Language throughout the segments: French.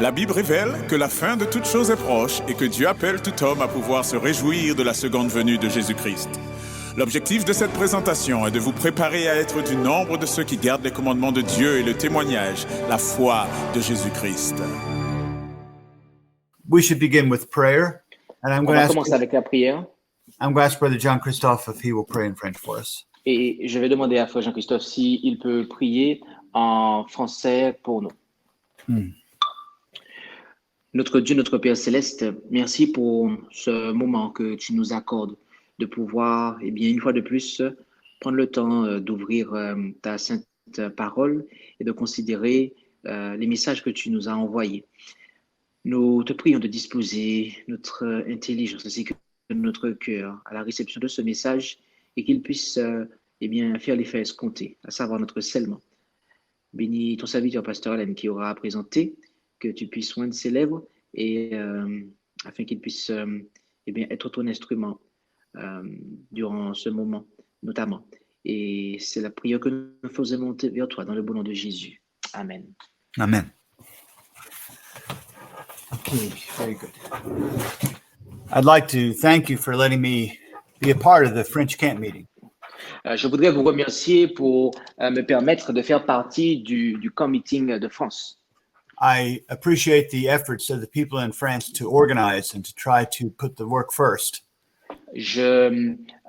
La Bible révèle que la fin de toute chose est proche et que Dieu appelle tout homme à pouvoir se réjouir de la seconde venue de Jésus-Christ. L'objectif de cette présentation est de vous préparer à être du nombre de ceux qui gardent les commandements de Dieu et le témoignage, la foi de Jésus-Christ. We should begin with prayer, and On va commencer avec la prière I'm going to ask Brother John Christophe if he will pray in French for us. et je vais demander à Frère Jean-Christophe s'il peut prier en français pour nous. Notre Dieu, notre Père Céleste, merci pour ce moment que tu nous accordes de pouvoir, une fois de plus, prendre le temps d'ouvrir ta sainte parole et de considérer les messages que tu nous as envoyés. Nous te prions de disposer notre intelligence ainsi que notre cœur à la réception de ce message et qu'il puisse faire l'effet escompté, à savoir notre scellement. Bénis ton serviteur Pasteur Alain qui aura à présenter, que tu puisses soigner ses lèvres et afin qu'il puisse être ton instrument durant ce moment notamment. Et c'est la prière que nous faisons monter vers toi dans le bon nom de Jésus. Amen. Amen. Okay, very good. I'd like to thank you for letting me be a part of the French camp meeting. Je voudrais vous remercier pour me permettre de faire partie du camp meeting de France. I appreciate the efforts of the people in France to organize and to try to put the work first.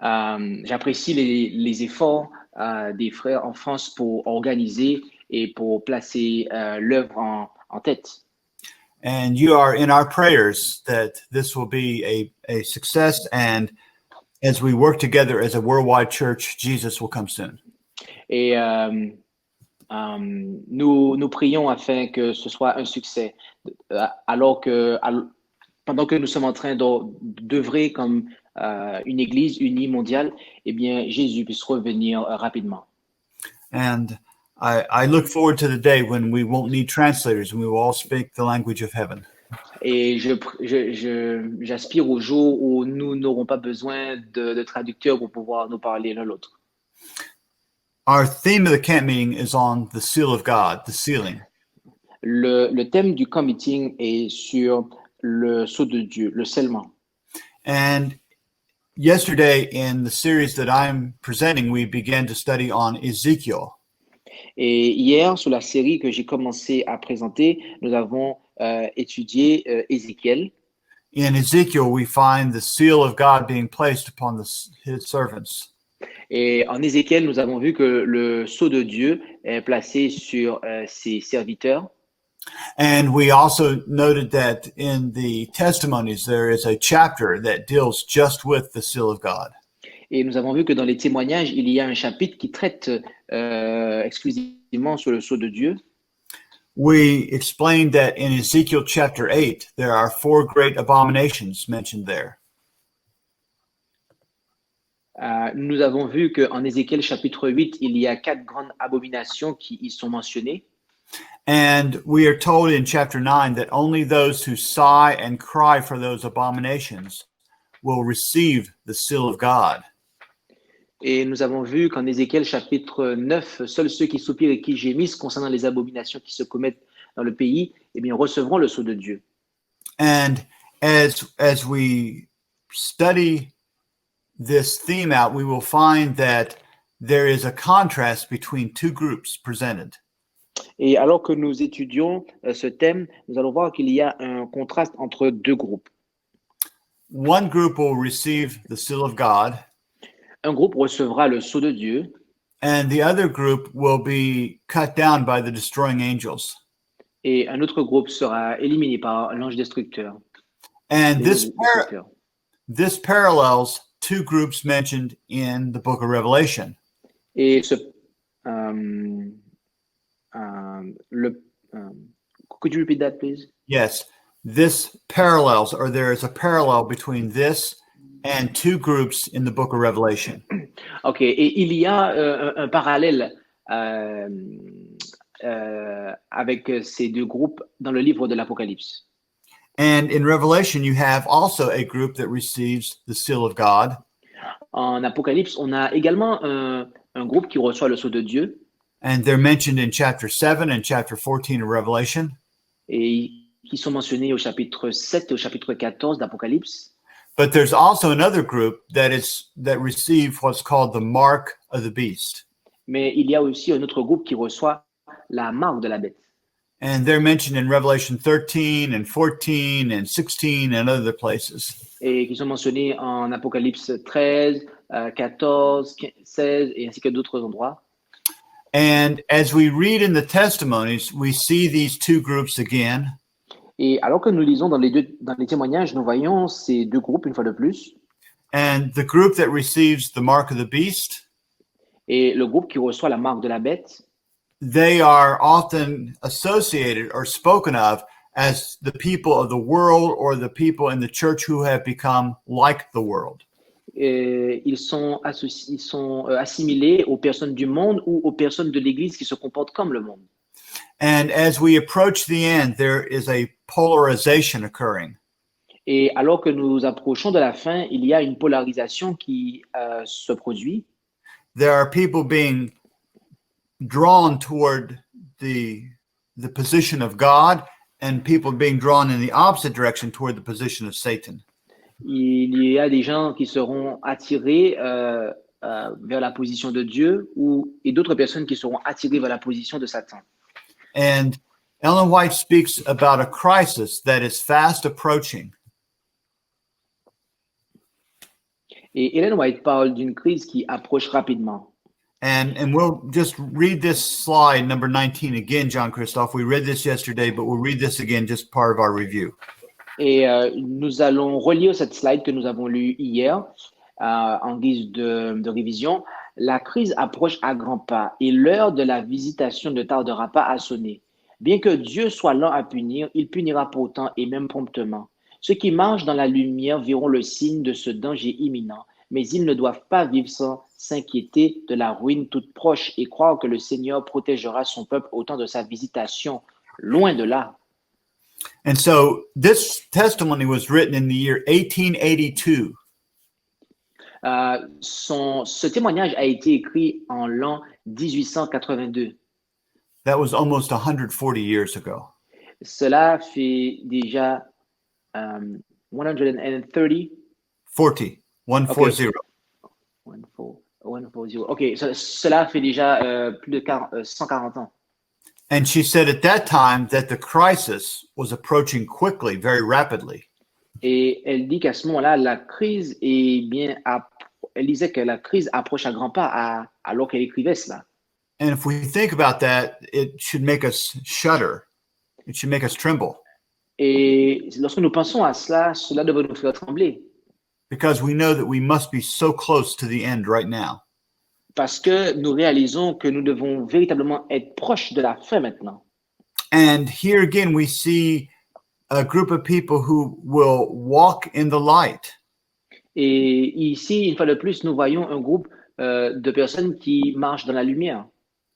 J'apprécie les efforts des frères en France pour organiser et pour placer l'œuvre en tête. And you are in our prayers that this will be a success, and as we work together as a worldwide church, Jesus will come soon. Et nous prions afin que ce soit un succès, pendant que nous sommes en train d'œuvrer comme une église unie mondiale, Jésus puisse revenir rapidement. And I look forward to the day when we won't need translators and we will all speak the language of heaven. Et j'aspire au jour où nous n'aurons pas besoin de traducteurs pour pouvoir nous parler l'un l'autre. Our theme of the camp meeting is on the seal of God, the sealing. Le thème du camp meeting est sur le sceau de Dieu, le scellement. And yesterday in the series that I'm presenting, we began to study on Ezekiel. Et hier, sur la série que j'ai commencé à présenter, nous avons étudié Ézéchiel. In Ezekiel, we find the seal of God being placed upon his servants. Et en Ézéchiel, nous avons vu que le sceau de Dieu est placé sur ses serviteurs. And we also noted that in the testimonies, there is a chapter that deals just with the seal of God. Et nous avons vu que dans les témoignages, il y a un chapitre qui traite exclusivement sur le sceau de Dieu. We explained that in Ezekiel chapter 8, there are 4 great abominations mentioned there. Nous avons vu qu'en Ézéchiel chapitre 8, il y a 4 grandes abominations qui y sont mentionnées. And we are told in chapter 9 that only those who sigh and cry for those abominations will receive the seal of God. Et nous avons vu qu'en Ézéchiel chapitre 9, seuls ceux qui soupirent et qui gémissent concernant les abominations qui se commettent dans le pays, recevront le sceau de Dieu. And as we study this theme out, we will find that there is a contrast between 2 groups presented. Et alors que nous étudions ce thème, nous allons voir qu'il y a un contraste entre 2 groupes. One group will receive the seal of God. Un groupe recevra le sceau de Dieu. And the other group will be cut down by the destroying angels. Et un autre groupe sera éliminé par l'ange destructeur. And this parallels 2 groups mentioned in the book of Revelation. Et could you repeat that, please? Yes, this parallels, or there is a parallel between this and 2 groups in the book of Revelation. Ok, et il y a un parallèle avec ces 2 groupes dans le livre de l'Apocalypse. And in Revelation, you have also a group that receives the seal of God. En Apocalypse, on a également un groupe qui reçoit le sceau de Dieu. And they're mentioned in chapter 7 and chapter 14 of Revelation. Et qui sont mentionnés au chapitre 7 et au chapitre 14 d'Apocalypse. But there's also another group that receive what's called the mark of the beast. Mais il y a aussi un autre groupe qui reçoit la marque de la bête. And they're mentioned in Revelation 13 and 14 and 16 and other places. Et qui sont mentionnés en Apocalypse 13, 14, 16 et ainsi que d'autres endroits. And as we read in the testimonies, we see these two groups again. Et alors que nous lisons dans les témoignages, nous voyons ces deux groupes une fois de plus. And the group that receives the mark of the beast, Et le groupe qui reçoit la marque de la bête, they are often associated or spoken of as the people of the world or the people in the church who have become like the world. ils sont assimilés aux personnes du monde ou aux personnes de l'Église qui se comportent comme le monde. And as we approach the end, there is a polarization occurring. Et alors que nous approchons de la fin, il y a une polarisation qui se produit. There are people being drawn toward the position of God and people being drawn in the opposite direction toward the position of Satan. Il y a des gens qui seront attirés vers la position de Dieu et d'autres personnes qui seront attirées vers la position de Satan. And Ellen White speaks about a crisis that is fast approaching. Et Ellen White parle d'une crise qui approche rapidement. And we'll just read this slide, number 19 again, John Christoph. We read this yesterday, but we'll read this again, just part of our review. Et nous allons relire cette slide que nous avons lue hier en guise de révision. La crise approche à grands pas et l'heure de la visitation ne tardera pas à sonner. Bien que Dieu soit lent à punir, il punira pourtant et même promptement. Ceux qui marchent dans la lumière verront le signe de ce danger imminent, mais ils ne doivent pas vivre sans s'inquiéter de la ruine toute proche et croire que le Seigneur protégera son peuple au temps de sa visitation. Loin de là. And so this testimony was written in the year 1882. Ce témoignage a été écrit en l'an 1882. That was almost 140 years ago. Cela fait déjà 130. 40. 140. Okay. 140. OK, cela fait déjà plus de 140 ans. And she said at that time that the crisis was approaching quickly, very rapidly. Et elle dit qu'à ce moment-là, la crise elle disait que la crise approche à grands pas alors qu'elle écrivait cela. And if we think about that, it should make us shudder. It should make us tremble. Et lorsque nous pensons à cela, cela devrait nous faire trembler. Because we know that we must be so close to the end right now. Parce que nous réalisons que nous devons véritablement être proches de la fin maintenant. And here again, we see a group of people who will walk in the light. Et ici, une fois de plus, nous voyons un groupe de personnes qui marchent dans la lumière.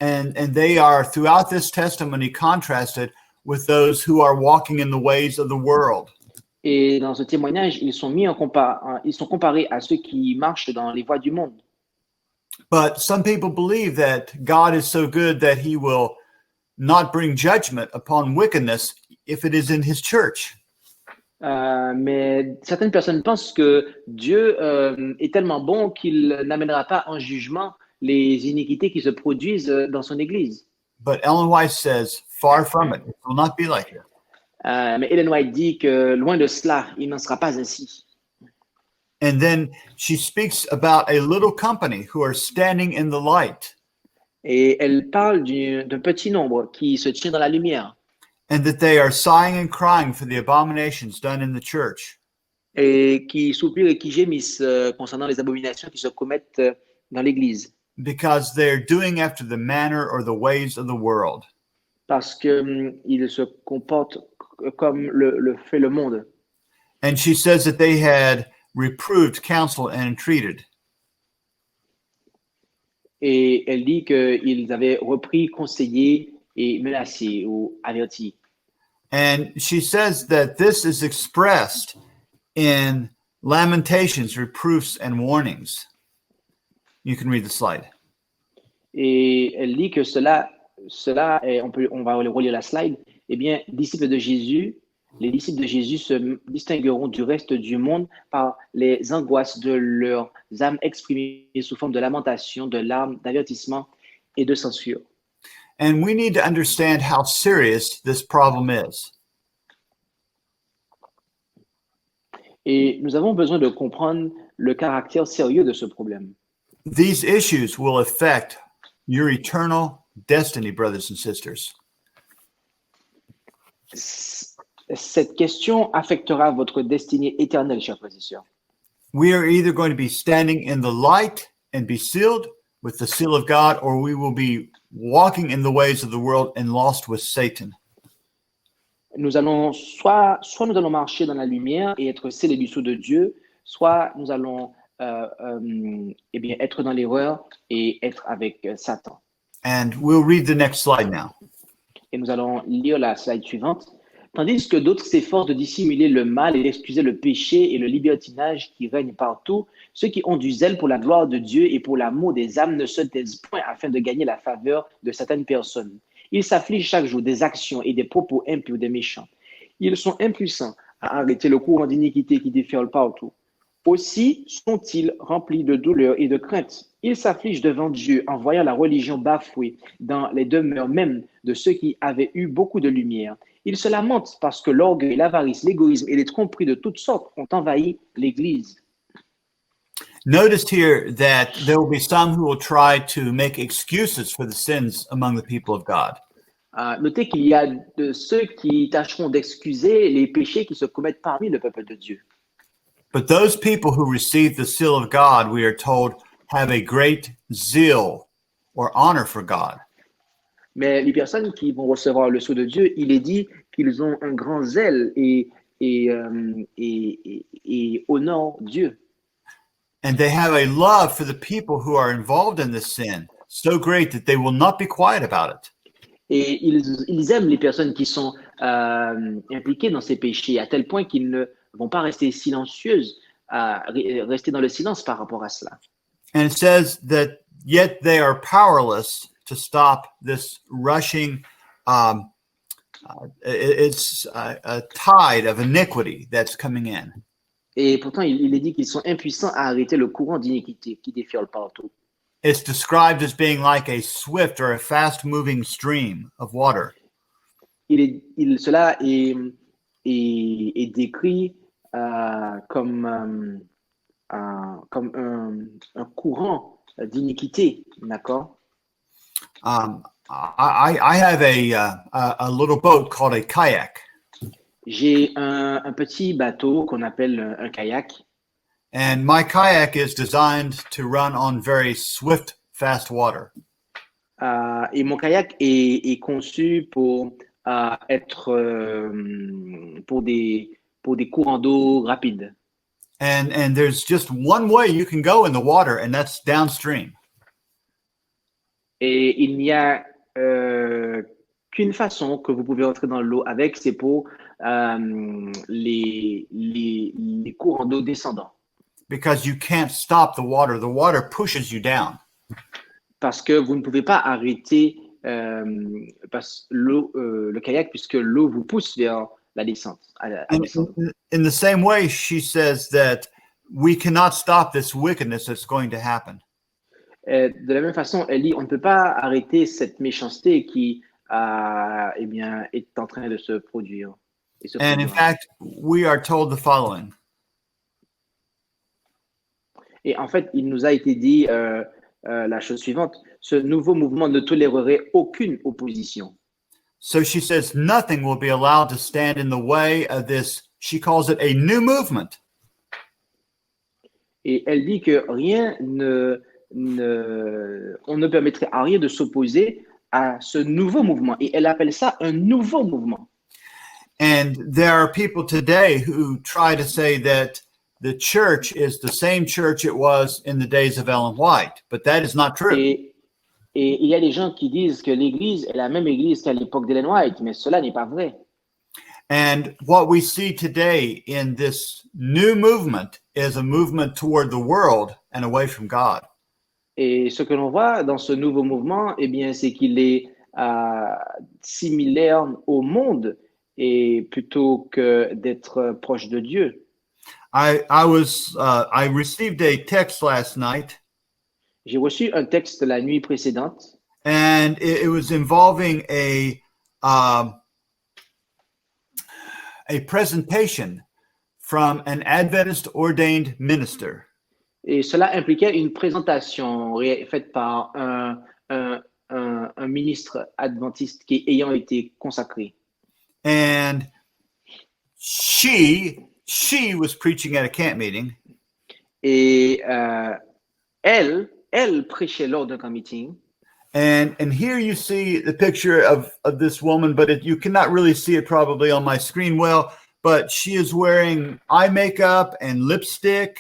And they are, throughout this testimony, contrasted with those who are walking in the ways of the world. Et dans ce témoignage, ils sont comparés à ceux qui marchent dans les voies du monde. But some people believe that God is so good that he will not bring judgment upon wickedness if it is in his church. Mais certaines personnes pensent que Dieu est tellement bon qu'il n'amènera pas en jugement les iniquités qui se produisent dans son Église. But Ellen White says, far from it. It will not be like that. Mais Ellen White dit que loin de cela, il n'en sera pas ainsi. And then she speaks about a little company who are standing in the light. Et elle parle d'un petit nombre qui se tient dans la lumière. And that they are sighing and crying for the abominations done in the church. Et qui soupirent et qui gémissent concernant les abominations qui se commettent dans l'Église. Because they're doing after the manner or the ways of the world. Parce qu'ils se comportent comme le fait le monde. And she says that they had reproved, counseled, and entreated. Et elle dit qu'ils avaient repris, conseillé et menacé ou averti. And she says that this is expressed in lamentations, reproofs, and warnings. You can read the slide. Et elle dit que cela est, on va relire la slide, eh bien, disciples de Jésus, Les disciples de Jésus se distingueront du reste du monde par les angoisses de leurs âmes exprimées sous forme de lamentation, de larmes, d'avertissement et de censure. And we need to understand how serious this problem is. Et nous avons besoin de comprendre le caractère sérieux de ce problème. These issues will affect your eternal destiny, brothers and sisters. Cette question affectera votre destinée éternelle, chers frères et sœurs. We are either going to be standing in the light and be sealed with the seal of God, or we will be walking in the ways of the world and lost with Satan. Nous allons soit nous allons marcher dans la lumière et être scellés du sceau de Dieu, soit nous allons être dans l'erreur et être avec Satan. And we'll read the next slide now. Et nous allons lire la slide suivante. Tandis que d'autres s'efforcent de dissimuler le mal et d'excuser le péché et le libertinage qui règne partout, ceux qui ont du zèle pour la gloire de Dieu et pour l'amour des âmes ne se taisent point afin de gagner la faveur de certaines personnes. Ils s'affligent chaque jour des actions et des propos impies des méchants. Ils sont impuissants à arrêter le courant d'iniquité qui déferle partout. Aussi sont-ils remplis de douleur et de crainte. Ils s'affligent devant Dieu en voyant la religion bafouée dans les demeures même de ceux qui avaient eu beaucoup de lumière. Ils se lamentent parce que l'orgueil, l'avarice, l'égoïsme et les tromperies de toutes sortes ont envahi l'Église. Notice here that there will be some who will try to make excuses for the sins among the people of God. Notez qu'il y a de ceux qui tâcheront d'excuser les péchés qui se commettent parmi le peuple de Dieu. But those people who receive the seal of God, we are told, have a great zeal or honor for God. Mais les personnes qui vont recevoir le sceau de Dieu, il est dit qu'ils ont un grand zèle et honorent Dieu. And they have a love for the people who are involved in this sin so great that they will not be quiet about it. Et ils aiment les personnes qui sont impliquées dans ces péchés à tel point qu'ils ne vont pas rester silencieuses, rester dans le silence par rapport à cela. And it says that yet they are powerless to stop this rushing, it's a tide of iniquity that's coming in. Et pourtant, il est dit qu'ils sont impuissants à arrêter le courant d'iniquité qui déferle partout. It's described as being like a swift or a fast-moving stream of water. Cela est décrit comme un courant d'iniquité, d'accord? I have a little boat called a kayak. J'ai un petit bateau qu'on appelle un kayak. And my kayak is designed to run on very swift, fast water. Et mon kayak est conçu pour être pour des courants d'eau rapides. And there's just one way you can go in the water, and that's downstream. Et il n'y a qu'une façon que vous pouvez entrer dans l'eau avec, c'est pour les courants d'eau descendants. Because you can't stop the water. The water pushes you down. Parce que vous ne pouvez pas arrêter le kayak puisque l'eau vous pousse vers la descente. In the same way, she says that we cannot stop this wickedness that's going to happen. De la même façon, elle dit on ne peut pas arrêter cette méchanceté qui est en train de se produire. And in fact, we are told the following. Et en fait, il nous a été dit la chose suivante, ce nouveau mouvement ne tolérerait aucune opposition. So she says nothing will be allowed to stand in the way of this, she calls it a new movement. Et elle dit que on ne permettrait à rien de s'opposer à ce nouveau mouvement. Et elle appelle ça un nouveau mouvement. And there are people today who try to say that the church is the same church it was in the days of Ellen White, but that is not true. Et il y a des gens qui disent que l'Église est la même Église qu'à l'époque d'Ellen White, mais cela n'est pas vrai. And what we see today in this new movement is a movement toward the world and away from God. Et ce que l'on voit dans ce nouveau mouvement, eh bien, c'est qu'il est similaire au monde et plutôt que d'être proche de Dieu. I received a text last night, J'ai reçu un texte la nuit précédente and it was involving a presentation from an Adventist ordained minister. et cela impliquait une présentation faite par un ministre adventiste qui ayant été consacré. And she was preaching at a camp meeting, Et elle prêchait lors d'un camp meeting. and here you see the picture of this woman, but you cannot really see it probably on my screen well, but she is wearing eye makeup and lipstick.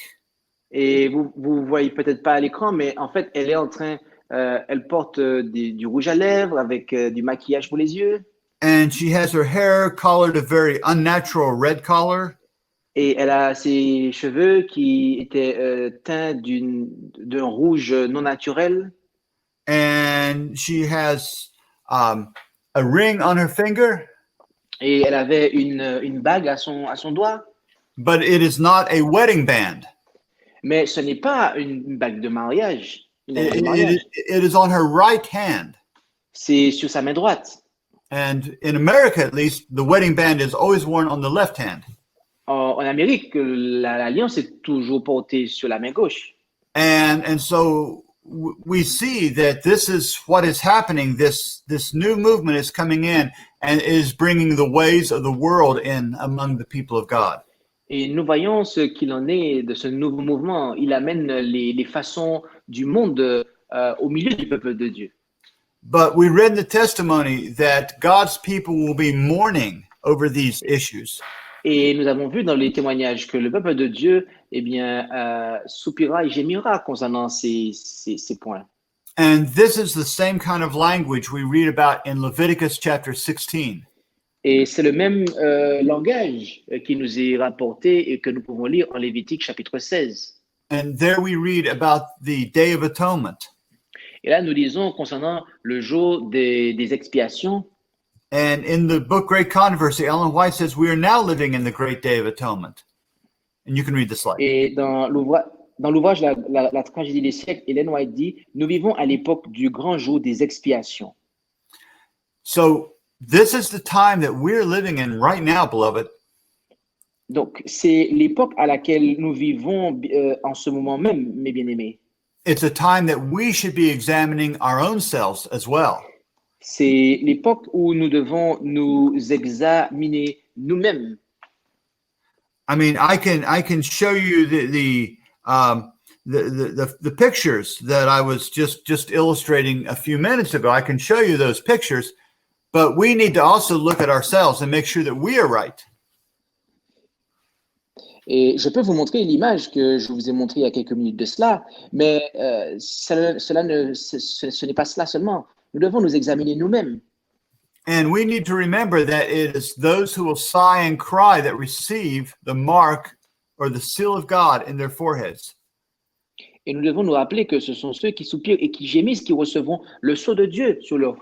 Et vous voyez peut-être pas à l'écran, mais en fait, elle est en train, elle porte du rouge à lèvres avec du maquillage pour les yeux. And she has her hair colored a very unnatural red color. Et elle a ses cheveux qui étaient teints d'un rouge non naturel. And she has a ring on her finger, Et elle avait une bague à son doigt. but it is not a wedding band. Mais ce n'est pas une bague de mariage. Une bague de mariage. It is on her right hand. C'est sur sa main droite. And in America, at least, the wedding band is always worn on the left hand. En Amérique, l'alliance est toujours portée sur la main gauche. And so we see that this is what is happening. This new movement is coming in and is bringing the ways of the world in among the people of God. Et nous voyons ce qu'il en est de ce nouveau mouvement. Il amène les façons du monde au milieu du peuple de Dieu. But we read in the testimony that God's people will be mourning over these issues. Et nous avons vu dans les témoignages que le peuple de Dieu, eh bien, soupira et gémira concernant ces points. And this is the same kind of language we read about in Leviticus chapter 16. Et c'est le même langage qui nous est rapporté et que nous pouvons lire en Lévitique chapitre 16. And there we read about the Day of Atonement. Et là, nous lisons concernant le jour des expiations. And in the book Great Controversy, Ellen White says we are now living in the great Day of Atonement. And you can read the slide. Et dans l'ouvrage la tragédie des siècles, Ellen White dit, nous vivons à l'époque du grand jour des expiations. So this is the time that we're living in right now, beloved. Donc, c'est l'époque à laquelle nous vivons en ce moment même, mes bien-aimés. It's a time that we should be examining our own selves as well. C'est l'époque où nous devons nous examiner nous-mêmes. I mean, I can show you the pictures that I was just illustrating a few minutes ago. I can show you those pictures, but we need to also look at ourselves and make sure that we are right. Et je peux vous montrer l'image que je vous ai montrée il y a quelques minutes de cela, mais ce n'est pas cela seulement. Nous devons nous examiner nous-mêmes. And we need to remember that it is those who will sigh and cry that receive the mark or the seal of God in their foreheads. Et nous devons nous rappeler que ce sont ceux qui soupirent et qui gémissent qui recevront le sceau de Dieu sur leur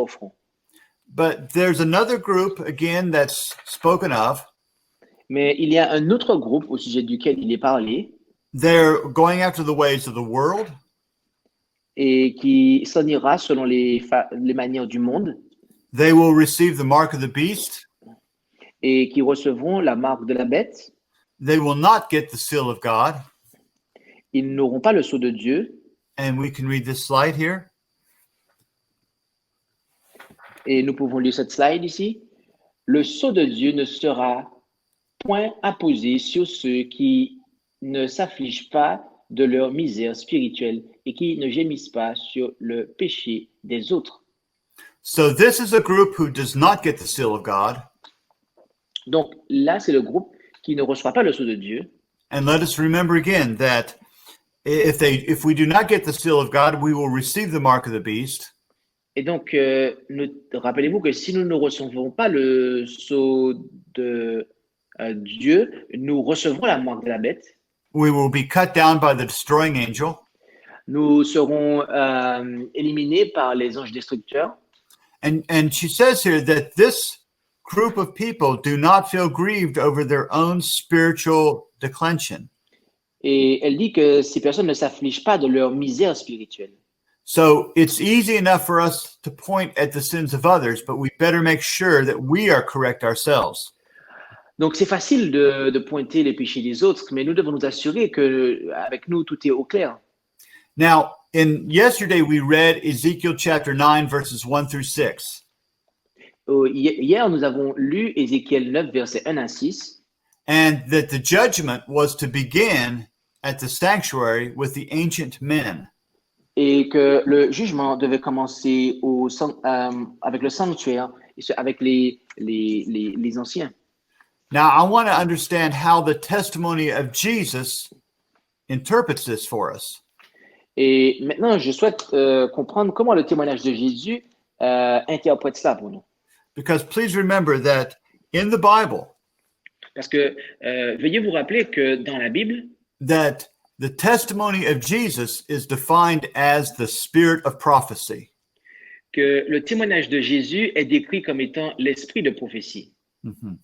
front. But there's another group, again, that's spoken of. Mais il y a un autre groupe au sujet duquel il est parlé They're going after the ways of the world. et qui s'en ira selon les manières du monde They will receive the mark of the beast. et qui recevront la marque de la bête. They will not get the seal of God. Ils n'auront pas le sceau de Dieu. And we can read this slide here. Et nous pouvons lire cette slide ici. Le sceau de Dieu ne sera point apposé sur ceux qui ne s'affligent pas de leur misère spirituelle et qui ne gémissent pas sur le péché des autres. So this is a group who does not get the seal of God. Donc là, c'est le groupe qui ne reçoit pas le sceau de Dieu. And let us remember again that if we do not get the seal of God, we will receive the mark of the beast. Et donc, rappelez-vous que si nous ne recevons pas le sceau de Dieu, nous recevrons la marque de la bête. We will be cut down by the destroying angel. Nous serons éliminés par les anges destructeurs. And she says here that this group of people do not feel grieved over their own spiritual declension. Et elle dit que ces personnes ne s'affligent pas de leur misère spirituelle. So it's easy enough for us to point at the sins of others, but we better make sure that we are correct ourselves. Donc c'est facile de pointer les péchés des autres, mais nous devons nous assurer que avec nous tout est au clair. Now, yesterday we read Ezekiel chapter 9, verses 1 through 6. Hier, nous avons lu Ézéchiel 9, versets 1 à 6, And that the judgment was to begin at the sanctuary with the ancient men. et que le jugement devait commencer avec le sanctuaire, avec les anciens. Now, I want to understand how the testimony of Jesus interprets this for us. Et maintenant, je souhaite comprendre comment le témoignage de Jésus interprète ça pour nous. Because please remember that in the Bible, Parce que veuillez vous rappeler que dans la Bible, that the testimony of Jesus is defined as the spirit of prophecy. que le témoignage de Jésus est décrit comme étant l'esprit de prophétie. Mhm.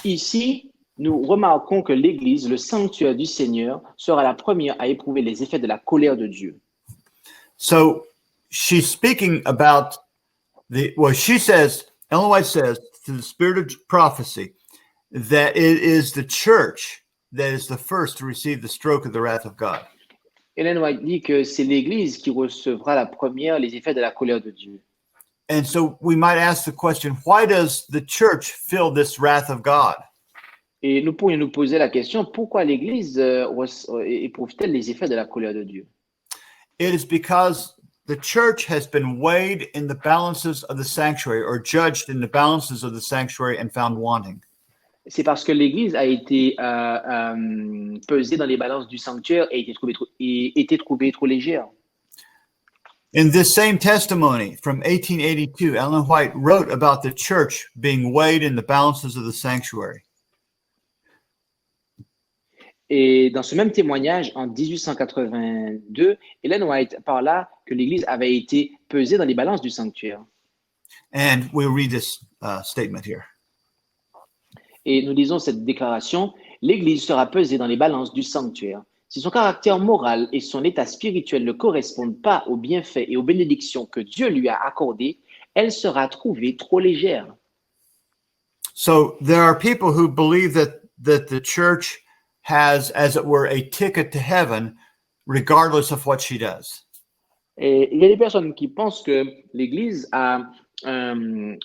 Ici, nous remarquons que l'Église, le sanctuaire du Seigneur, sera la première à éprouver les effets de la colère de Dieu. So she's speaking about she says, Ellen White says, to the spirit of prophecy, that it is the church that is the first to receive the stroke of the wrath of God. Ellen White dit que c'est l'Église qui recevra la première les effets de la colère de Dieu. And so we might ask the question, why does the church feel this wrath of God? Et nous pourrions nous poser la question, pourquoi l'Église éprouve-t-elle les effets de la colère de Dieu? It is because the church has been weighed in the balances of the sanctuary or judged in the balances of the sanctuary and found wanting. C'est parce que l'Église a été pesée dans les balances du sanctuaire et été trouvée trop légère. In this same testimony from 1882, Ellen White wrote about the church being weighed in the balances of the sanctuary. Et dans ce même témoignage, en 1882, Ellen White parla que l'Église avait été pesée dans les balances du sanctuaire. And we'll read this statement here. Et nous lisons cette déclaration, l'Église sera pesée dans les balances du sanctuaire. Si son caractère moral et son état spirituel ne correspondent pas aux bienfaits et aux bénédictions que Dieu lui a accordées, elle sera trouvée trop légère. So there are people who believe that the church has, as it were, a ticket to heaven, regardless of what she does. Et il y a des personnes qui pensent que l'Église a un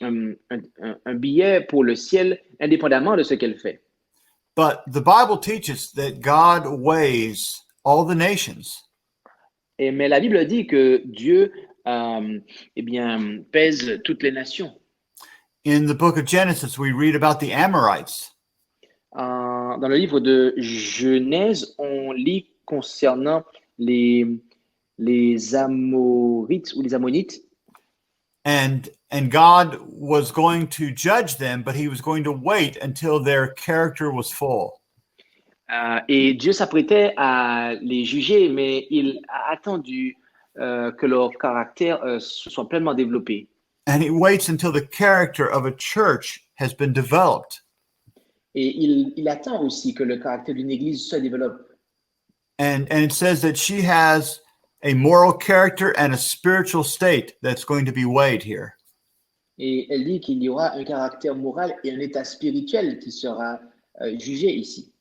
billet pour le ciel indépendamment de ce qu'elle fait. But the Bible teaches that God weighs all the nations. Mais la Bible dit que Dieu pèse toutes les nations. In the book of Genesis, we read about the Amorites. Dans le livre de Genèse, on lit concernant les Amorites ou les Ammonites. And God was going to judge them, but he was going to wait until their character was full. Et Dieu s'apprêtait à les juger, mais il a attendu que leur caractère se soit pleinement développé. And he waits until the character of a church has been developed. Et il attend aussi que le caractère d'une église se développe. And it says that she has a moral character and a spiritual state that's going to be weighed here. Et elle dit qu'il y aura un caractère moral et un état spirituel qui sera jugé ici.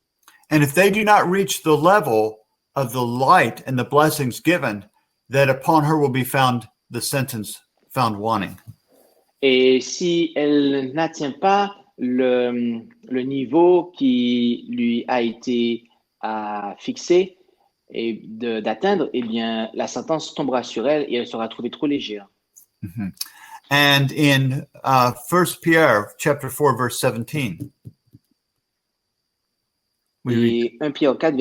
And if they do not reach the level of the light and the blessings given, that upon her will be found the sentence found wanting. Et si elle n'atteint pas le niveau qui lui a été fixé et d'atteindre, eh bien, la sentence tombera sur elle et elle sera trouvée trop légère. Mm-hmm. And in 1 Pierre chapter 4, verse 17, et 1 Pierre 4,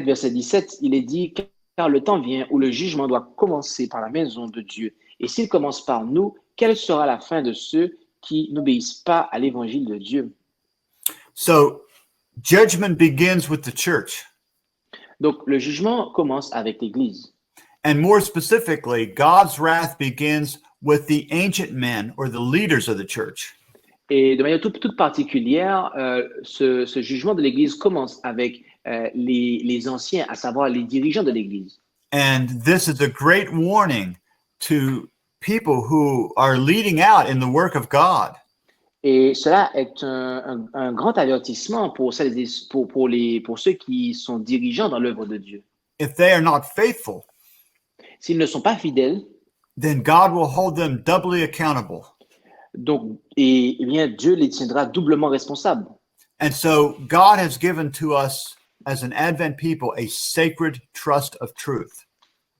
verset 17, il est dit « Car le temps vient où le jugement doit commencer par la maison de Dieu. Et s'il commence par nous, quelle sera la fin de ceux qui n'obéissent pas à l'évangile de Dieu? » So, judgment begins with the church. Donc, le jugement commence avec l'Église. And more specifically, God's wrath begins with the ancient men or the leaders of the church. Et de manière toute particulière, ce jugement de l'Église commence avec les anciens, à savoir les dirigeants de l'Église. And this is a great warning to people who are leading out in the work of God. Et cela est un grand avertissement pour ceux qui sont dirigeants dans l'œuvre de Dieu. If they are not faithful, S'ils ne sont pas fidèles, then God will hold them doubly accountable. donc, eh bien, Dieu les tiendra doublement responsables. And so God has given to us as an Advent people a sacred trust of truth.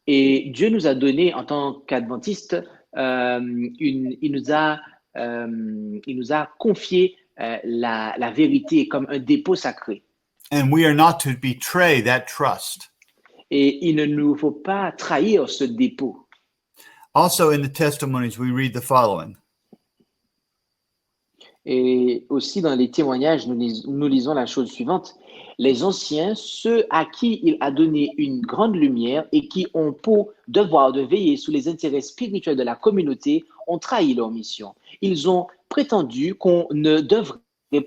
Et Dieu nous a donné, en tant qu'adventistes, il nous a confié la vérité comme un dépôt sacré. And we are not to betray that trust. Et il ne nous faut pas trahir ce dépôt. Also in the testimonies, we read the following. Et aussi dans les témoignages, nous lisons la chose suivante. Les anciens, ceux à qui il a donné une grande lumière et qui ont pour devoir de veiller sur les intérêts spirituels de la communauté, ont trahi leur mission. Ils ont prétendu qu'on ne devrait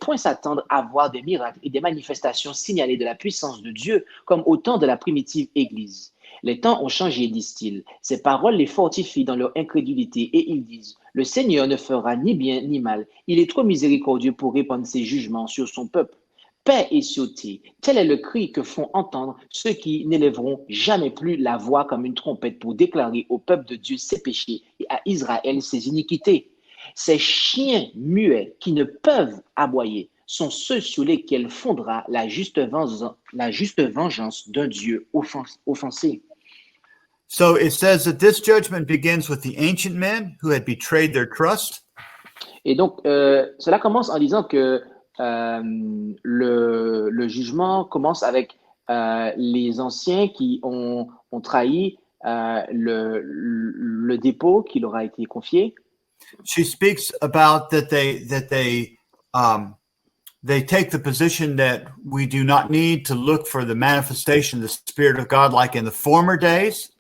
point s'attendre à voir des miracles et des manifestations signalées de la puissance de Dieu comme au temps de la primitive Église. Les temps ont changé, disent-ils. Ces paroles les fortifient dans leur incrédulité et ils disent « Le Seigneur ne fera ni bien ni mal. Il est trop miséricordieux pour répandre ses jugements sur son peuple. Paix et sûreté, tel est le cri que font entendre ceux qui n'élèveront jamais plus la voix comme une trompette pour déclarer au peuple de Dieu ses péchés et à Israël ses iniquités. Ces chiens muets qui ne peuvent aboyer sont ceux sur lesquels fondera la juste vengeance d'un Dieu offensé. » So it says that this judgment begins with the ancient men who had betrayed their trust. Et donc, cela commence en disant que le jugement commence avec les anciens qui ont trahi le dépôt qui leur a été confié. She speaks about that they take the position that we do not need to look for the manifestation of the Spirit of God like in the former days.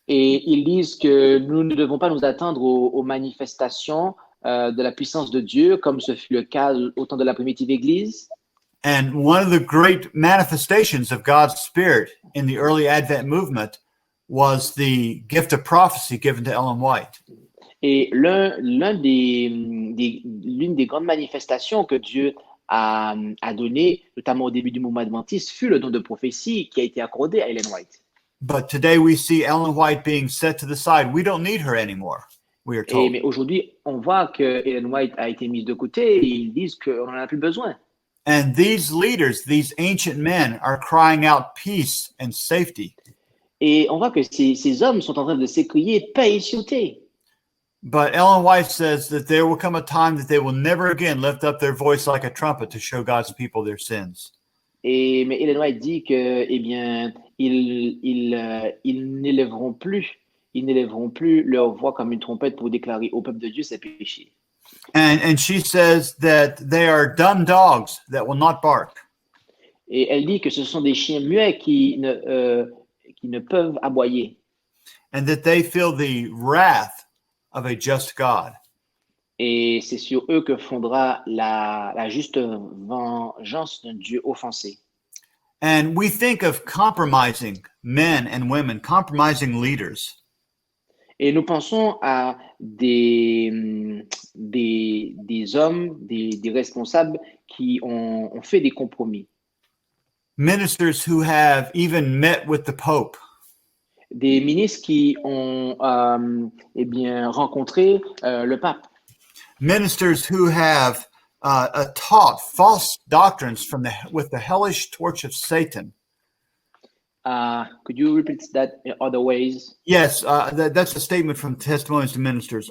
Et ils disent que nous ne devons pas nous attendre aux manifestations de la puissance de Dieu, comme ce fut le cas au temps de la primitive Église. And one of the great manifestations of God's Spirit in the early Advent movement was the gift of prophecy given to Ellen White. Et l'une des grandes manifestations que Dieu a donné, notamment au début du mouvement adventiste, fut le don de prophétie qui a été accordé à Ellen White. But today we see Ellen White being set to the side. We don't need her anymore, we are told. Mais aujourd'hui, on voit que Ellen White a été mise de côté et ils disent qu'on n'en a plus besoin. And these leaders, these ancient men, are crying out peace and safety. Et on voit que ces hommes sont en train de s'écrier paix et sûreté. But Ellen White says that there will come a time that they will never again lift up their voice like a trumpet to show God's people their sins. Mais Ellen White dit que, eh bien, ils n'élèveront plus leur voix comme une trompette pour déclarer au peuple de Dieu ses péchés. And she says that they are dumb dogs that will not bark. Et elle dit que ce sont des chiens muets qui ne peuvent aboyer. And that they feel the wrath of a just God. Et c'est sur eux que fondera la juste vengeance d'un Dieu offensé. And we think of compromising men and women, compromising leaders. Et nous pensons à des hommes, des responsables qui ont fait des compromis. Ministers who have even met with the Pope. Des ministres qui ont rencontré le pape. Ministers who have taught false doctrines with the hellish torch of Satan. Could you repeat that in other ways? Yes, that's a statement from Testimonies to Ministers.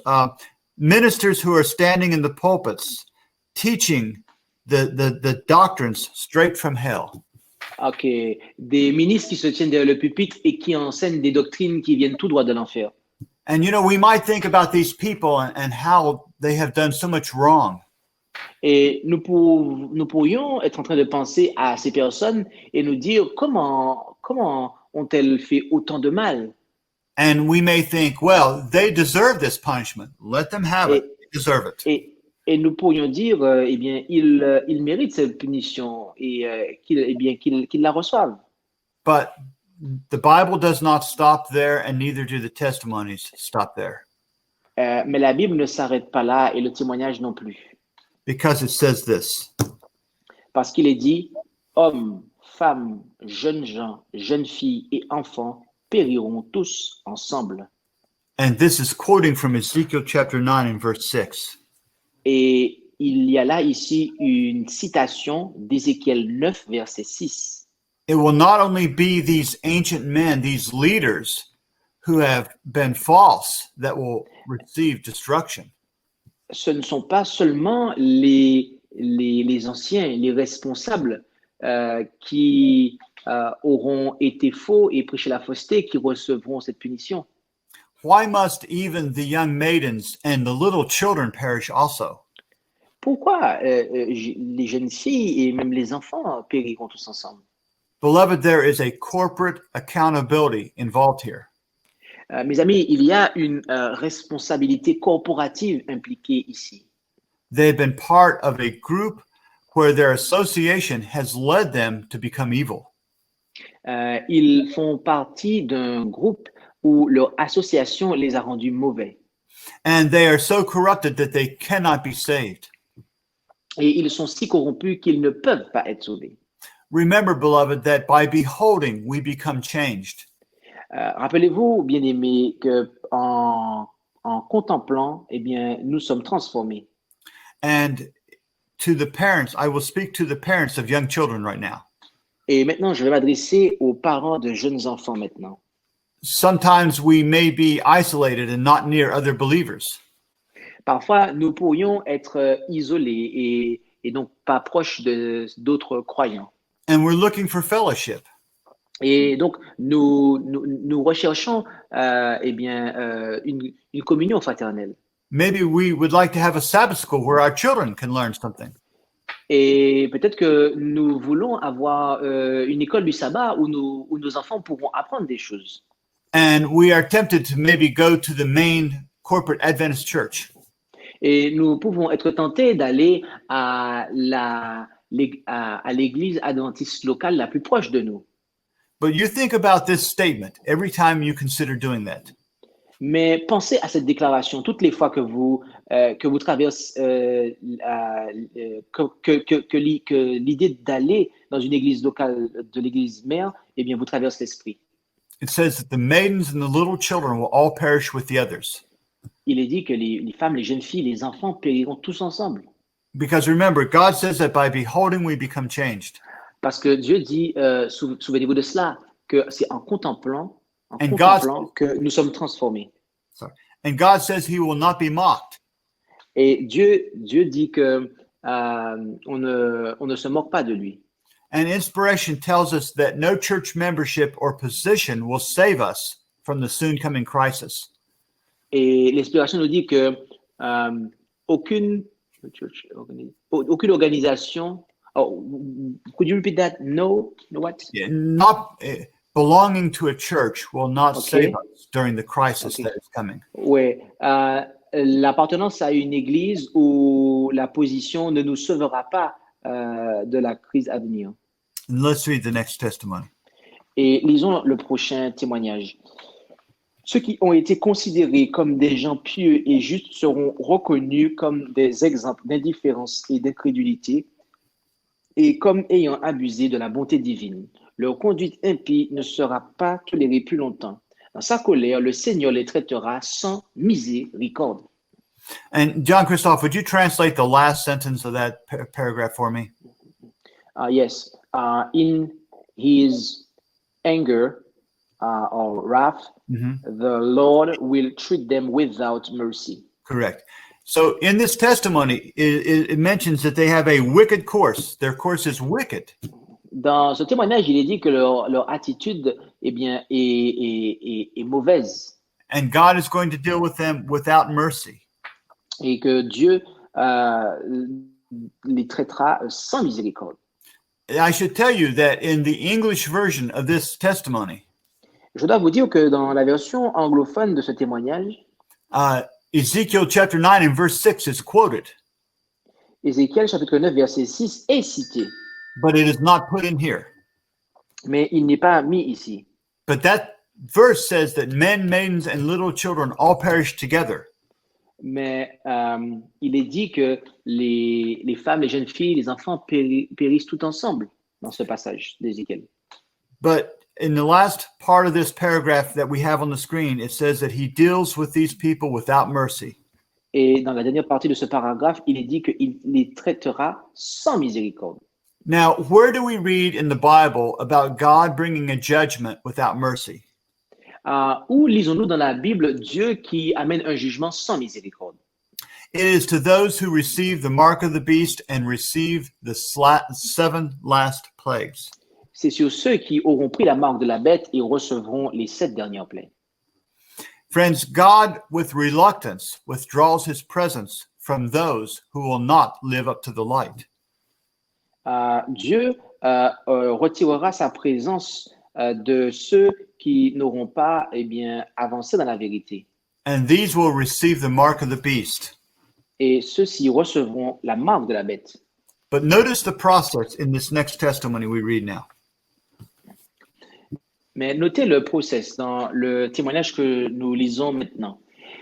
Ministers who are standing in the pulpits teaching the doctrines straight from hell. Ok, des ministres qui se tiennent derrière le pupitre et qui enseignent des doctrines qui viennent tout droit de l'enfer. And you know, we might think about these people and how they have done so much wrong. Et nous pourrions être en train de penser à ces personnes et nous dire comment ont-elles fait autant de mal? And we may think, well, they deserve this punishment. Let them have it. Et, They deserve it. et nous pourrions dire, eh bien, il mérite cette punition et qu'il la reçoive. But the Bible does not stop there, and neither do the testimonies stop there. Mais la Bible ne s'arrête pas là et le témoignage non plus. Because it says this. Parce qu'il est dit, hommes, femmes, jeunes gens, jeunes filles et enfants périront tous ensemble. And this is quoting from Ezekiel chapter 9 and verse 6. Et il y a là ici une citation d'Ézéchiel 9, verset 6. It will not only be these ancient men, these leaders who have been false that will receive destruction. Ce ne sont pas seulement les anciens, les responsables qui auront été faux et prêché la fausseté qui recevront cette punition. Why must even the young maidens and the little children perish also? Pourquoi les jeunes filles et même les enfants périront tous ensemble? Beloved, there is a corporate accountability involved here. Mes amis, il y a une responsabilité corporative impliquée ici. They've been part of a group where their association has led them to become evil. Ils font partie d'un groupe où leur association les a rendus mauvais. And they are so corrupted that they cannot be saved. Et ils sont si corrompus qu'ils ne peuvent pas être sauvés. Remember, beloved, that by beholding, we become changed. Rappelez-vous, bien-aimés, que en contemplant, eh bien, nous sommes transformés. And to the parents, I will speak to the parents of young children right now. Et maintenant, je vais m'adresser aux parents de jeunes enfants maintenant. Sometimes we may be isolated and not near other believers. Parfois, nous pourrions être isolés et donc pas proches d'autres croyants. And we're looking for fellowship. Et donc, nous recherchons eh bien, une communion fraternelle. Maybe we would like to have a Sabbath school where our children can learn something. Et peut-être que nous voulons avoir une école du sabbat où nos enfants pourront apprendre des choses. And we are tempted to maybe go to the main corporate Adventist church. Et nous pouvons être tentés d'aller à l'église adventiste locale la plus proche de nous. But you think about this statement every time you consider doing that. Mais pensez à cette déclaration toutes les fois que vous traversez que l'idée d'aller dans une église locale de l'église mère, eh bien, vous traverse l'esprit. It says that the maidens and the little children will all perish with the others. Il est dit que les femmes, les jeunes filles, les enfants périront tous ensemble. Because remember, God says that by beholding, we become changed. Parce que Dieu dit, souvenez-vous de cela, que c'est en contemplant que nous sommes transformés. And God says he will not be mocked. Et Dieu dit que on ne se moque pas de lui. And inspiration tells us that no church membership or position will save us from the soon coming crisis. Et l'inspiration nous dit que aucune organisation. Oh, could you repeat that? No what? Not belonging to a church will not save us during the crisis that is coming. Ouais, l'appartenance à une église ou la position ne nous sauvera pas de la crise à venir. And let's read the next testimony. Et lisons le prochain témoignage. Ceux qui ont été considérés comme des gens pieux et justes seront reconnus comme des exemples d'indifférence et d'incrédulité et comme ayant abusé de la bonté divine. Leur conduite impie ne sera pas tolérée plus longtemps. Dans sa colère, le Seigneur les traitera sans miséricorde. And John Christophe, would you translate the last sentence of that paragraph for me? Yes. In his anger or wrath, the Lord will treat them without mercy. Correct. So in this testimony, it mentions that they have a wicked course. Their course is wicked. Dans ce témoignage, il est dit que leur attitude eh bien, est mauvaise. And God is going to deal with them without mercy. Et que Dieu les traitera sans miséricorde. I should tell you that in the English version of this testimony, Je dois vous dire que dans la version anglophone de ce témoignage, Ezekiel chapter 9 and verse 6 is quoted, Ézéchiel chapitre 9 verset 6 est cité, but it is not put in here. mais il n'est pas mis ici. But that verse says that men, maidens, and little children all perish together. Mais il est dit que les femmes, les jeunes filles, les enfants périssent tout ensemble dans ce passage d'Ézéchiel. But in the last part of this paragraph that we have on the screen, it says that he deals with these people without mercy. Et dans la dernière partie de ce paragraphe, il est dit qu'il les traitera sans miséricorde. Now, where do we read in the Bible about God bringing a judgment without mercy? Où lisons-nous dans la Bible Dieu qui amène un jugement sans miséricorde? It is to those who receive the mark of the beast and receive the 7 last plagues. C'est sur ceux qui auront pris la marque de la bête et recevront les 7 dernières plaies. Friends, God, with reluctance, withdraws his presence from those who will not live up to the light. Dieu retirera sa présence de ceux qui n'auront pas avancé dans la vérité. And these will receive the mark of the beast. Et ceux-ci recevront la marque de la bête. But notice the process in this next testimony we read now. Mais notez le process dans le témoignage que nous lisons maintenant.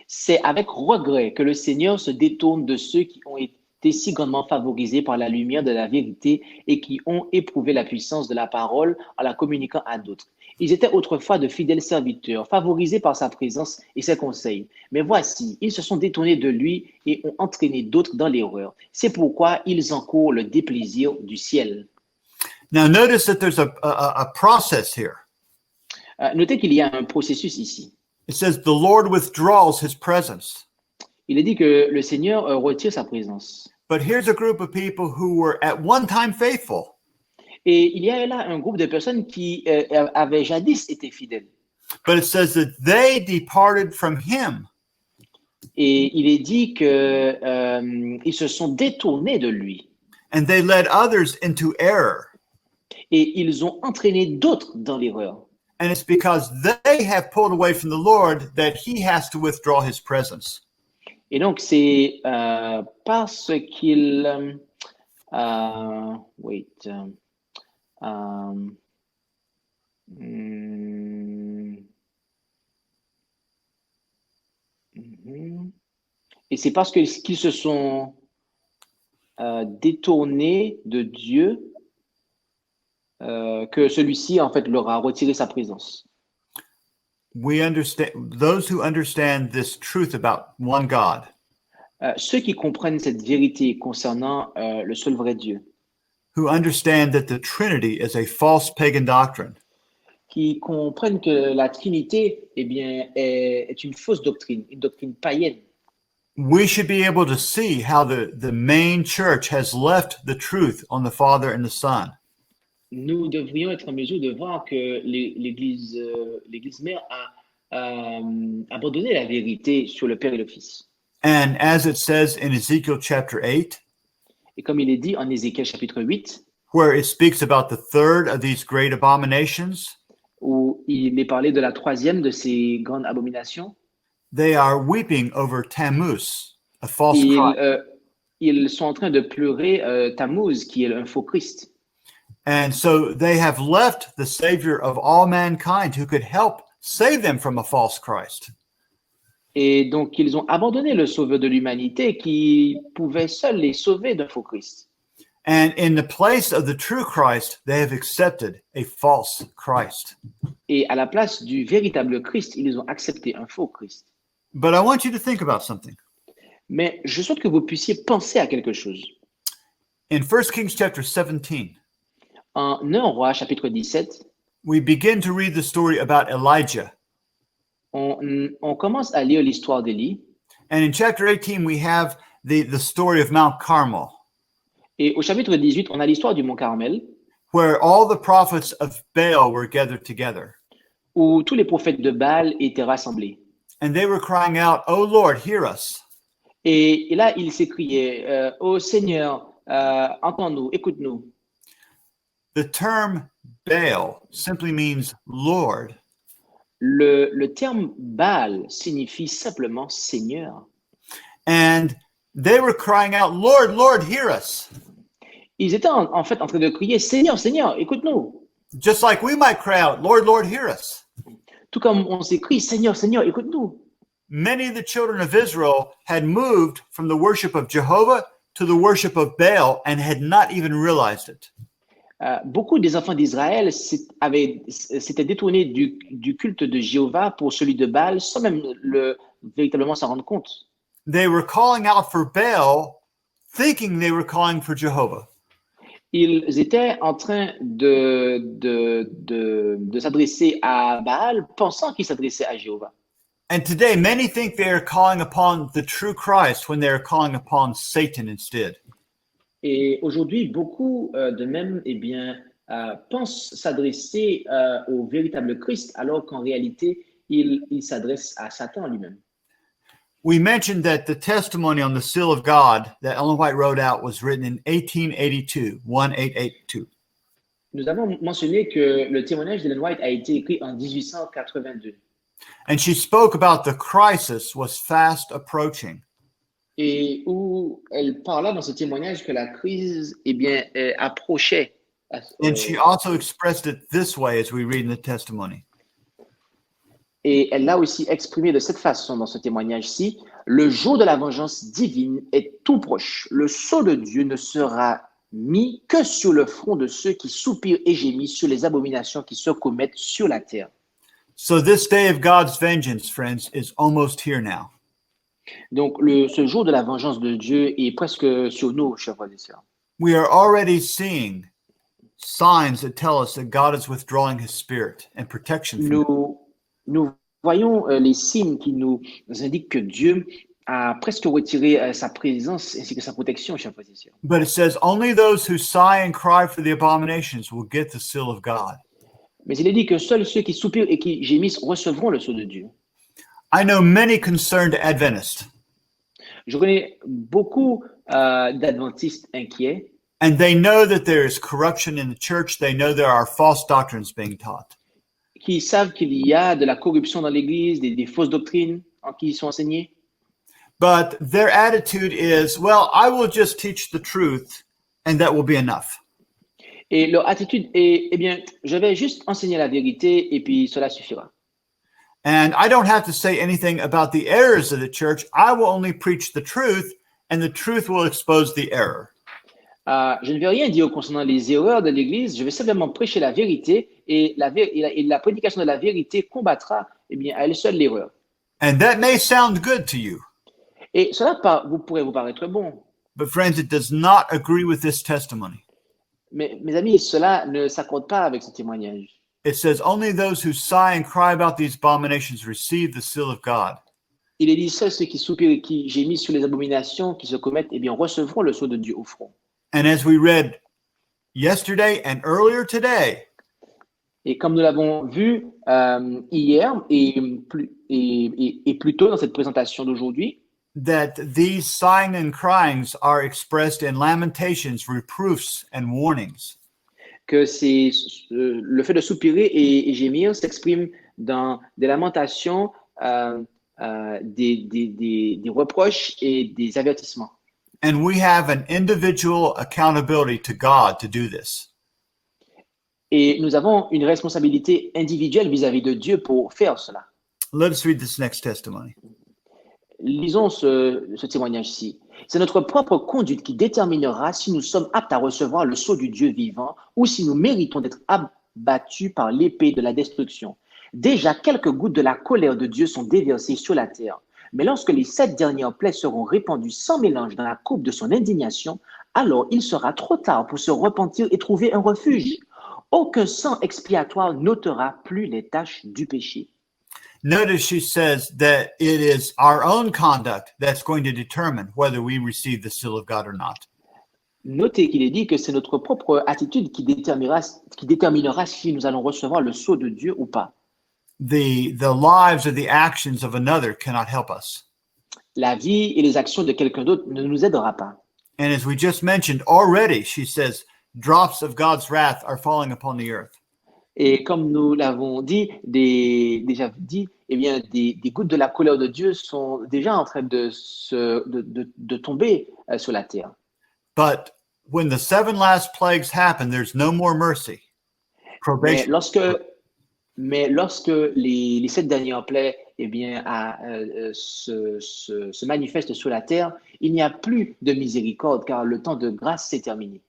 C'est avec regret que le Seigneur se détourne de ceux qui ont été si grandement favorisés par la lumière de la vérité et qui ont éprouvé la puissance de la parole en la communiquant à d'autres. Ils étaient autrefois de fidèles serviteurs, favorisés par sa présence et ses conseils. Mais voici, ils se sont détournés de lui et ont entraîné d'autres dans l'erreur. C'est pourquoi ils encourent le déplaisir du ciel. Now notice that there's a process here. Notez qu'il y a un processus ici. It says the Lord withdraws his presence. Il est dit que le Seigneur retire sa présence. But here's a group of people who were at one time faithful. Et il y a là un groupe de personnes qui avaient jadis été fidèles. But it says that they departed from him. Et il est dit que ils se sont détournés de lui. And they led others into error. Et ils ont entraîné d'autres dans l'erreur. And it's because they have pulled away from the Lord that he has to withdraw his presence. Et donc, c'est parce qu'ils... Et c'est parce qu'ils se sont détournés de Dieu que celui-ci, en fait, leur a retiré sa présence. We understand, those who understand this truth about one God, Ceux qui comprennent cette vérité concernant le seul vrai Dieu, who understand that the Trinity is a false pagan doctrine, qui comprennent que la Trinité, est une fausse doctrine, une doctrine païenne. we should be able to see how the main church has left the truth on the Father and the Son. Nous devrions être en mesure de voir que l'Église mère a abandonné la vérité sur le Père et le Fils. And as it says in Ezekiel chapter 8, Et comme il est dit en Ézéchiel chapitre 8, where it speaks about the third of these great abominations, où il est parlé de la troisième de ces grandes abominations, they are weeping over Tammuz, a false Christ. ils sont en train de pleurer Tammuz, qui est un faux Christ. And so they have left the Savior of all mankind who could help save them from a false Christ. Et donc, ils ont abandonné le Sauveur de l'humanité qui pouvait seul les sauver d'un faux Christ. And in the place of the true Christ, they have accepted a false Christ. Et à la place du véritable Christ, ils ont accepté un faux Christ. But I want you to think about something. Mais je souhaite que vous puissiez penser à quelque chose. In 1 Kings chapter 17, En 1 Roi, chapitre 17, we begin to read the story about Elijah. on commence à lire l'histoire d'Élie. And in chapter 18, we have the story of Mount Carmel, Et au chapitre 18, on a l'histoire du mont Carmel, where all the prophets of Baal were gathered together. où tous les prophètes de Baal étaient rassemblés. And they were crying out, "Oh Lord, hear us." Et là, ils s'écriaient, ô Seigneur, entends-nous, écoute-nous. The term Baal simply means Lord. Le terme Baal signifie simplement Seigneur. And they were crying out, Lord, Lord, hear us. Ils étaient en fait en train de crier Seigneur, Seigneur, écoute-nous. Just like we might cry out, Lord, Lord, hear us. Tout comme on s'écrie Seigneur, Seigneur, écoute-nous. Many of the children of Israel had moved from the worship of Jehovah to the worship of Baal and had not even realized it. Beaucoup des enfants d'Israël s'étaient détournés du culte de Jéhovah pour celui de Baal sans même véritablement s'en rendre compte. They were calling out for Baal, thinking they were calling for Jehovah. Ils étaient en train de s'adresser à Baal, pensant qu'ils s'adressaient à Jéhovah. And today, many think they are calling upon the true Christ when they are calling upon Satan instead. Et aujourd'hui, beaucoup de même pensent s'adresser au véritable Christ, alors qu'en réalité, ils s'adressent à Satan lui-même. We mentioned that the testimony on the seal of God that Ellen White wrote out was written in 1882. Nous avons mentionné que le témoignage d'Ellen White a été écrit en 1882. And she spoke about the crisis was fast approaching. Et où elle parla dans ce témoignage que la crise approchait. And she also expressed it this way as we read in the testimony. Et elle l'a aussi exprimé de cette façon dans ce témoignage-ci. Le jour de la vengeance divine est tout proche. Le sceau de Dieu ne sera mis que sur le front de ceux qui soupirent et gémissent sur les abominations qui se commettent sur la terre. So this day of God's vengeance, friends, is almost here now. Donc, ce jour de la vengeance de Dieu est presque sur nous, chers frères et sœurs. We are already seeing signs that tell us that God is withdrawing his spirit and protection from us. Nous voyons les signes qui nous indiquent que Dieu a presque retiré sa présence ainsi que sa protection, chers frères et sœurs. But it says only those who sigh and cry for the abominations will get the seal of God. Mais il est dit que seuls ceux qui soupirent et qui gémissent recevront le sceau de Dieu. I know many concerned Adventists, Je connais beaucoup d'adventistes inquiets and they know that there is corruption in the church. They know there are false doctrines being taught. qui savent qu'il y a de la corruption dans l'Église, des fausses doctrines qui sont enseignées. But their attitude is, well, I will just teach the truth and that will be enough. Et leur attitude est, je vais juste enseigner la vérité et puis cela suffira. And I don't have to say anything about the errors of the church. I will only preach the truth and the truth will expose the error. Je ne vais rien dire concernant les erreurs de l'Église. Je vais simplement prêcher la vérité et la prédication de la vérité combattra à elle seule l'erreur. And that may sound good to you. Et cela pourrait vous paraître bon. But friends, it does not agree with this testimony. Mais mes amis, cela ne s'accorde pas avec ce témoignage. It says only those who sigh and cry about these abominations receive the seal of God. Il est dit, seuls ceux qui soupirent et qui gémissent sur les abominations qui se commettent, recevront le sceau de Dieu au front. And as we read yesterday and earlier today, Et comme nous l'avons vu hier et plus tôt dans cette présentation d'aujourd'hui, that these sighing and cryings are expressed in lamentations, reproofs, and warnings. que le fait de soupirer et gémir s'exprime dans des lamentations, des reproches et des avertissements. And we have an individual accountability to God to do this. Et nous avons une responsabilité individuelle vis-à-vis de Dieu pour faire cela. Let us read this next testimony. Lisons ce témoignage-ci. C'est notre propre conduite qui déterminera si nous sommes aptes à recevoir le sceau du Dieu vivant ou si nous méritons d'être abattus par l'épée de la destruction. Déjà, quelques gouttes de la colère de Dieu sont déversées sur la terre. Mais lorsque les 7 dernières plaies seront répandues sans mélange dans la coupe de son indignation, alors il sera trop tard pour se repentir et trouver un refuge. Aucun sang expiatoire n'ôtera plus les taches du péché. Notice she says that it is our own conduct that's going to determine whether we receive the seal of God or not. Notez qu'il est dit que c'est notre propre attitude qui déterminera si nous allons recevoir le sceau de Dieu ou pas. The lives or the actions of another cannot help us. La vie et les actions de quelqu'un d'autre ne nous aidera pas. And as we just mentioned already, she says, drops of God's wrath are falling upon the earth. Et comme nous l'avons dit, déjà dit, eh bien, des gouttes de la colère de Dieu sont déjà en train de tomber sur la terre. But when the 7 last plagues happen, there's no more mercy. Mais Probation. lorsque les 7 dernières plaies eh bien, se manifestent sur la terre, il n'y a plus de miséricorde car le temps de grâce s'est terminé.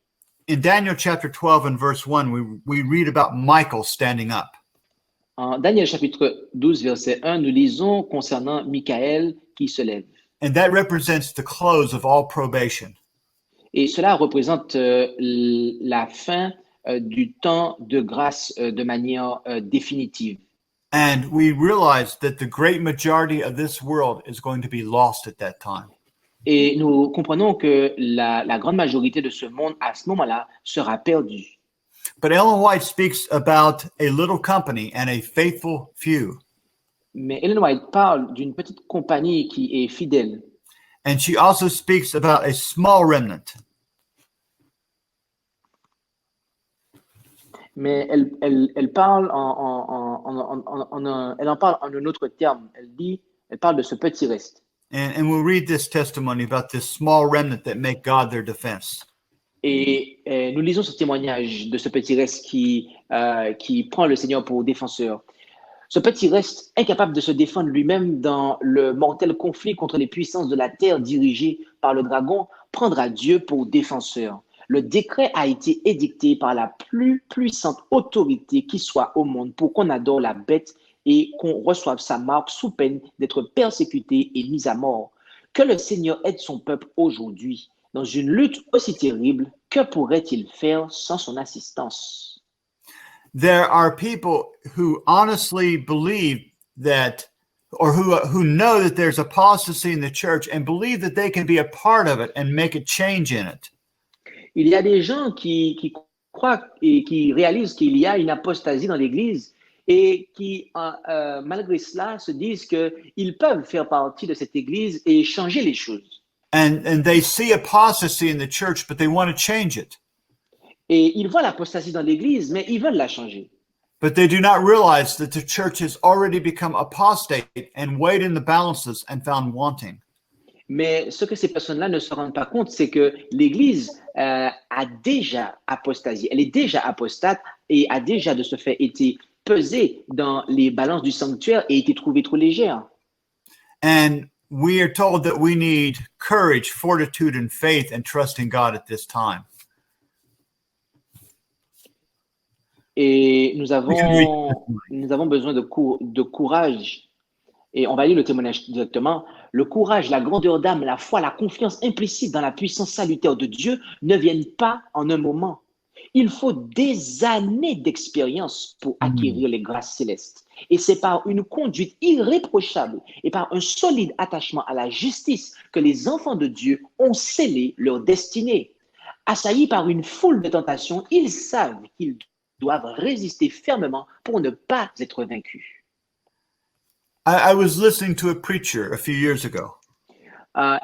In Daniel chapter 12 and verse 1, we read about Michael standing up. En Daniel chapitre 12, verset 1, nous lisons concernant Michaël qui se lève. And that represents the close of all probation. Et cela représente la fin du temps de grâce de manière définitive. And we realize that the great majority of this world is going to be lost at that time. Et nous comprenons que la grande majorité de ce monde, à ce moment-là, sera perdue. But Ellen White speaks about a little company and a faithful few. Mais Ellen White parle d'une petite compagnie qui est fidèle. And she also speaks about a small remnant. Mais elle parle elle en parle en un autre terme. Elle parle de ce petit reste. And we'll read this testimony about this small remnant that make God their defense. Et nous lisons ce témoignage de ce petit reste qui prend le Seigneur pour défenseur. Ce petit reste, incapable de se défendre lui-même dans le mortel conflit contre les puissances de la terre dirigées par le dragon, prendra Dieu pour défenseur. Le décret a été édicté par la plus puissante autorité qui soit au monde pour qu'on adore la bête et qu'on reçoive sa marque sous peine d'être persécuté et mis à mort. Que le Seigneur aide son peuple aujourd'hui. Dans une lutte aussi terrible, que pourrait-il faire sans son assistance? There are people who honestly believe that, or who know that there's apostasy in the church and believe that they can be a part of it and make a change in it. Il y a des gens qui croient et qui réalisent qu'il y a une apostasie dans l'Église et qui, malgré cela, se disent qu'ils peuvent faire partie de cette Église et changer les choses. And they see apostasy in the church, but they want to change it. Et ils voient l'apostasie dans l'Église, mais ils veulent la changer. But they do not realize that the church has already become apostate and weighed in the balances and found wanting. Mais ce que ces personnes-là ne se rendent pas compte, c'est que l'Église a déjà apostasié. Elle est déjà apostate et a déjà de ce fait été pesée dans les balances du sanctuaire et été trouvée trop légère. And we are told that we need courage, fortitude, and faith and trust in God at this time. Et nous avons besoin de courage. Et on va lire le témoignage directement. Le courage, la grandeur d'âme, la foi, la confiance implicite dans la puissance salutaire de Dieu ne viennent pas en un moment. Il faut des années d'expérience pour acquérir les grâces célestes. Et c'est par une conduite irréprochable et par un solide attachement à la justice que les enfants de Dieu ont scellé leur destinée. Assaillis par une foule de tentations, ils savent qu'ils doivent résister fermement pour ne pas être vaincus. I was listening to a preacher a few years ago,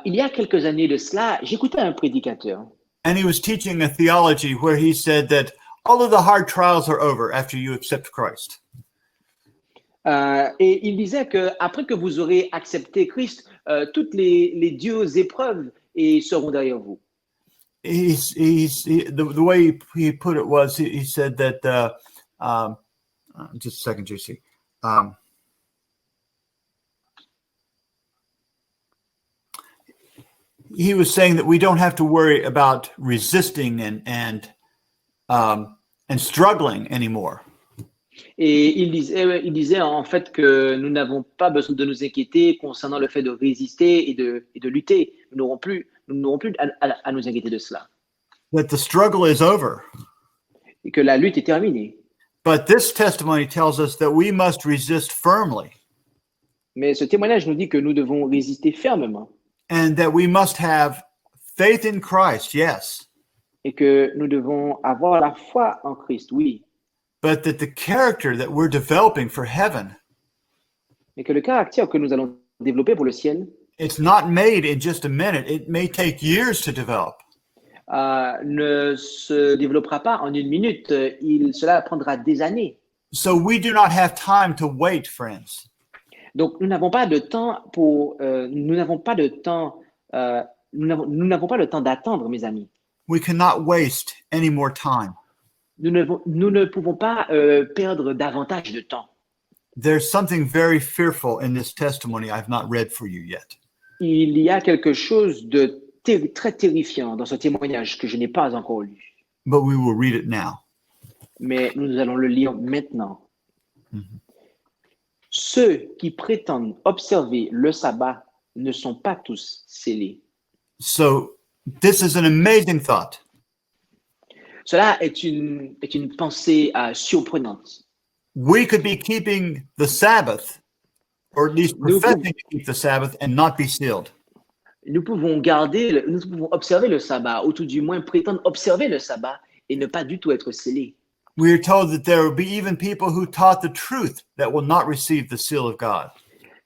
Il y a quelques années de cela, j'écoutais un prédicateur and he was teaching a theology where he said that all of the hard trials are over after you accept Christ. et il disait que après que vous aurez accepté Christ, toutes les dures épreuves seront derrière vous. The way he put it was he said that just a second, JC. He was saying that we don't have to worry about resisting and struggling anymore. Et il disait en fait que nous n'avons pas besoin de nous inquiéter concernant le fait de résister et de lutter. Nous n'aurons plus à nous inquiéter de cela. That the struggle is over. Et que la lutte est terminée. But this testimony tells us that we must resist firmly. Mais ce témoignage nous dit que nous devons résister fermement. And that we must have faith in Christ, yes. Et que nous devons avoir la foi en Christ, oui. But that the character that we're developing for heaven, Mais que le caractère que nous allons développer pour le ciel, it's not made in just a minute. It may take years to develop. Ne se développera pas en une minute. Cela prendra des années. So we do not have time to wait, friends. Donc, nous n'avons pas de temps nous n'avons pas de temps, nous n'avons pas le temps d'attendre, mes amis. We cannot waste any more time. Nous ne pouvons pas perdre davantage de temps. There's something very fearful in this testimony I've not read for you yet. Il y a quelque chose de très terrifiant dans ce témoignage que je n'ai pas encore lu. But we will read it now. Mais nous allons le lire maintenant. Ceux qui prétendent observer le sabbat ne sont pas tous scellés. So this is an amazing thought. Cela est une pensée surprenante. We could be keeping the Sabbath, or at least professing to keep the Sabbath, and not be sealed. Nous pouvons observer le sabbat, ou tout du moins prétendre observer le sabbat et ne pas du tout être scellés. We are told that there will be even people who taught the truth that will not receive the seal of God.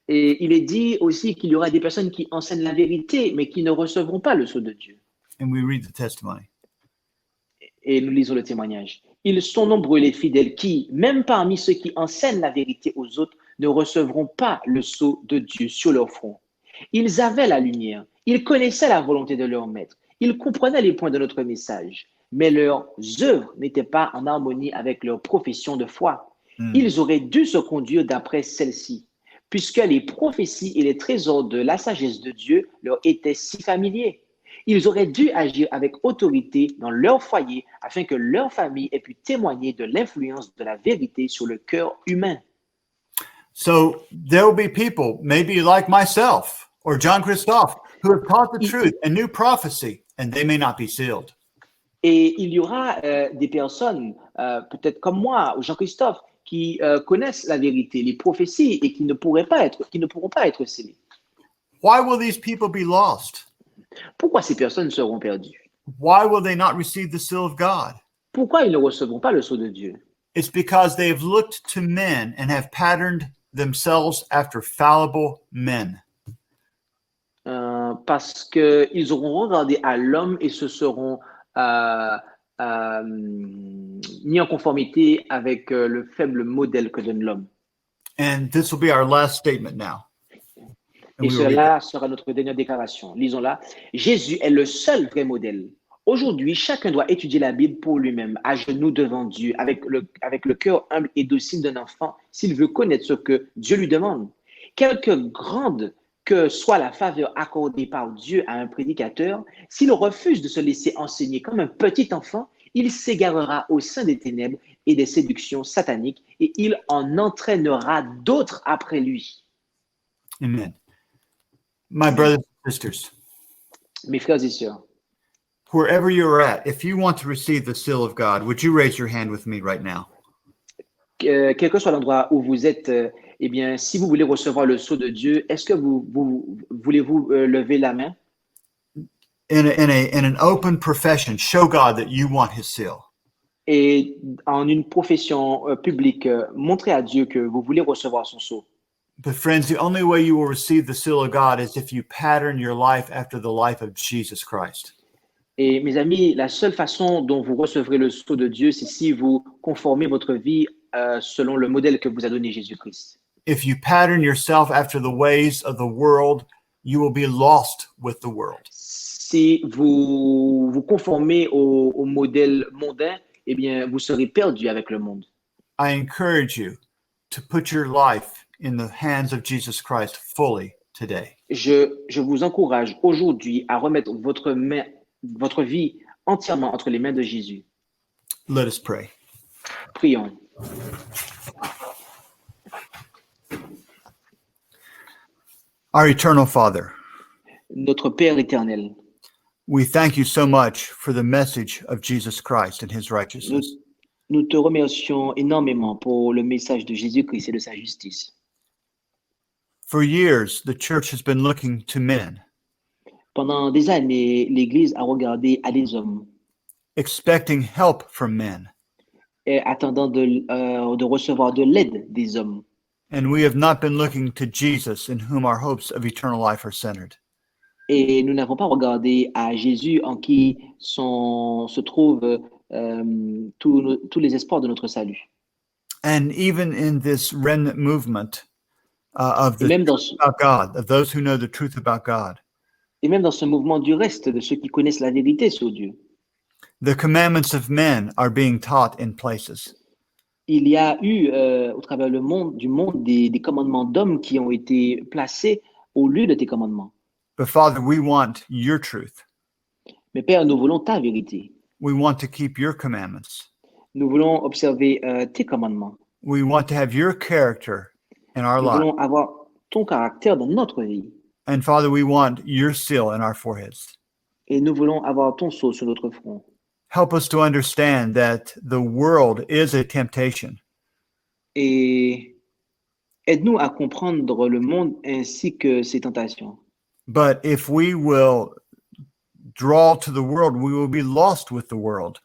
Et il est dit aussi qu'il y aura des personnes qui enseignent la vérité, mais qui ne recevront pas le sceau de Dieu. And we read the testimony. Et nous lisons le témoignage. Ils sont nombreux les fidèles qui, même parmi ceux qui enseignent la vérité aux autres, ne recevront pas le sceau de Dieu sur leur front. Ils avaient la lumière, ils connaissaient la volonté de leur maître, ils comprenaient les points de notre message, mais leurs œuvres n'étaient pas en harmonie avec leur profession de foi. Ils auraient dû se conduire d'après celle-ci, puisque les prophéties et les trésors de la sagesse de Dieu leur étaient si familiers. Ils auraient dû agir avec autorité dans leur foyer afin que leur famille ait pu témoigner de l'influence de la vérité sur le cœur humain. So there will be people, maybe like myself or John Christophe, who have taught the truth and knew prophecy, and they may not be sealed. Et il y aura des personnes, peut-être comme moi ou Jean-Christophe, qui connaissent la vérité, les prophéties, et qui ne pourront pas être scellées. Why will these people be lost? Pourquoi ces personnes seront perdues? Why will they not receive the seal of God? Pourquoi ils ne recevront pas le sceau de Dieu? It's because they have looked to men and have patterned themselves after fallible men. Parce qu'ils auront regardé à l'homme et se seront mis en conformité avec le faible modèle que donne l'homme. And this will be our last statement now. Et cela sera notre dernière déclaration. Lisons-la. Jésus est le seul vrai modèle. Aujourd'hui, chacun doit étudier la Bible pour lui-même, à genoux devant Dieu, avec le cœur humble et docile d'un enfant, s'il veut connaître ce que Dieu lui demande. Quelque grande que soit la faveur accordée par Dieu à un prédicateur, s'il refuse de se laisser enseigner comme un petit enfant, il s'égarera au sein des ténèbres et des séductions sataniques et il en entraînera d'autres après lui. Amen. My brothers and sisters, Mes frères et sœurs, wherever you're at, if you want to receive the seal of God, would you raise your hand with me right now? quel que soit l'endroit où vous êtes, eh bien, si vous voulez recevoir le sceau de Dieu, est-ce que voulez-vous lever la main? In an open profession, show God that you want his seal. Et en une profession publique, montrez à Dieu que vous voulez recevoir son sceau. But friends, the only way you will receive the seal of God is if you pattern your life after the life of Jesus Christ. Et mes amis, la seule façon dont vous recevrez le sceau de Dieu, c'est si vous conformez votre vie selon le modèle que vous a donné Jésus-Christ. If you pattern yourself after the ways of the world, you will be lost with the world. Si vous vous conformez au modèle mondain, eh bien, vous serez perdu avec le monde. I encourage you to put your life in the hands of Jesus Christ fully today. Je vous encourage aujourd'hui à remettre votre vie entièrement entre les mains de Jésus. Let us pray. Prions. Our eternal Father, Notre Père éternel, we thank you so much for the message of Jesus Christ and his righteousness. nous te remercions énormément pour le message de Jésus-Christ et de sa justice. For years, the church has been looking to men, Pendant des années, l'Église a regardé à des hommes, expecting help from men, et attendant de recevoir de l'aide des hommes. and we have not been looking to Jesus, in whom our hopes of eternal life are centered. Et nous n'avons pas regardé à Jésus en qui se trouvent tous les espoirs de notre salut. And even in this remnant movement of Et the même dans truth about God, of those who know the truth about God, Et même dans ce mouvement du reste, de ceux qui connaissent la vérité sur Dieu, the commandments of men are being taught in places. il y a eu au travers du monde des commandements d'hommes qui ont été placés au lieu de tes commandements. But Father, we want your truth. Mais Père, nous voulons ta vérité. We want to keep your commandments. Nous voulons observer tes commandements. We want to have your character in our Nous life. voulons avoir ton caractère dans notre vie. And Father, we want your seal in our foreheads. Et nous voulons avoir ton sceau sur notre front. Help us to understand that the world is a temptation, Et aide-nous à comprendre le monde ainsi que ses tentations. but if we will draw to the world, we will be lost with the world.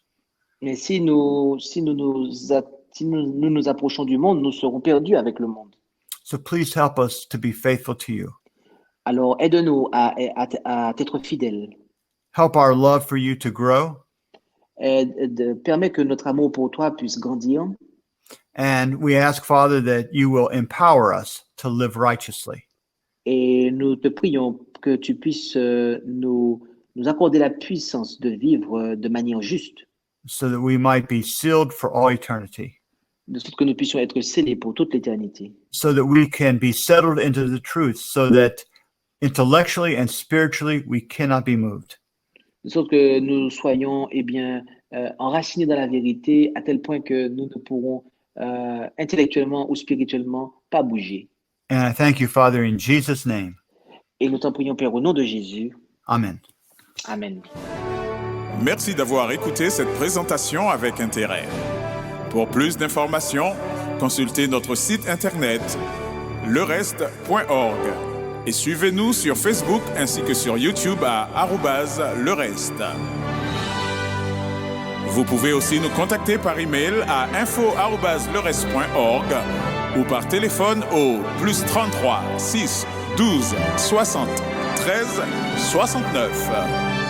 Mais si nous nous approchons du monde, nous serons perdus avec le monde. So please help us to be faithful to you. Alors aide-nous à t'être fidèles. Help our love for you to grow, Permets que notre amour pour toi puisse grandir. and we ask, Father, that you will empower us to live righteously. Et nous te prions que tu puisses nous accorder la puissance de vivre de manière juste, so that we might be sealed for all eternity, de sorte que nous puissions être scellés pour toute l'éternité, so that we can be settled into the truth, so that intellectually and spiritually we cannot be moved. de sorte que nous soyons enracinés dans la vérité à tel point que nous ne pourrons intellectuellement ou spirituellement pas bouger. And I thank you, Father, in Jesus' name. Et nous t'en prions, Père, au nom de Jésus. Amen. Amen. Merci d'avoir écouté cette présentation avec intérêt. Pour plus d'informations, consultez notre site internet lereste.org et suivez-nous sur Facebook ainsi que sur YouTube à @lereste. Vous pouvez aussi nous contacter par email à info@lereste.org ou par téléphone au +33 6 12 60 13 69.